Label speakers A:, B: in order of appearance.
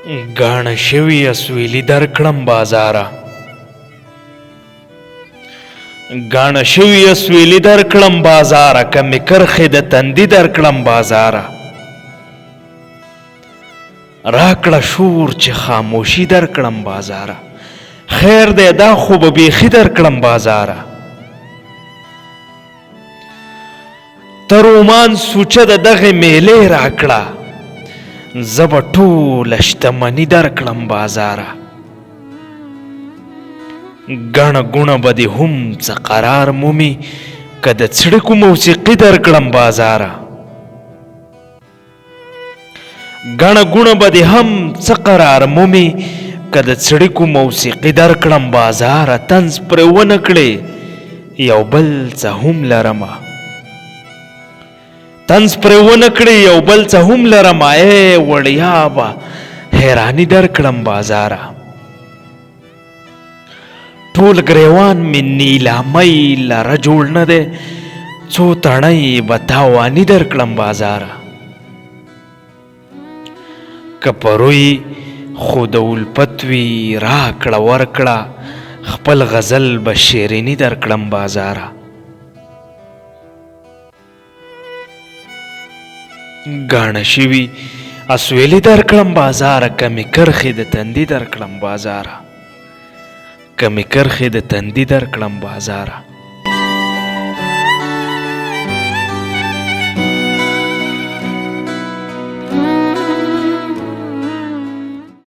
A: گاڼه شوی اسویلی در کړم بازاره گاڼه شوی اسویلی در کړم بازاره که مې کرښې د تندي در کړم بازاره راکړه شور چې خاموشي در کړم بازاره خیر دی دا خو به بیخي در کړم بازاره ته رومان سوچه د دغې میلې راکړه زه به ټوله شتمني در کړم بازاره ګڼه ګوڼه به دې هم څه قرار مومي که د څړیکو موسیقي در کړم بازاره ګڼه ګوڼه به دې هم څه قرار مومي که د څړیکو موسیقي در کړم بازاره طنز پرې ونه کړې یو بل څه هم لرمه طنز پرې ونه کړې یو بل څه هم لرمه ای وړیا به حیراني در کړم بازاره ټول ګریوان مې نیلامۍ لره جوړ نه دی څو تڼۍ به تاواني در کړم بازاره که پروی خو د الفت وي راکړه ورکړه خپل غزل به شیریني در کړم بازاره گاڼه شوي اسویلي در کړم بازاره که مې کرښې د تندي در کړم بازاره که مې کرښې د تندي در کړم بازاره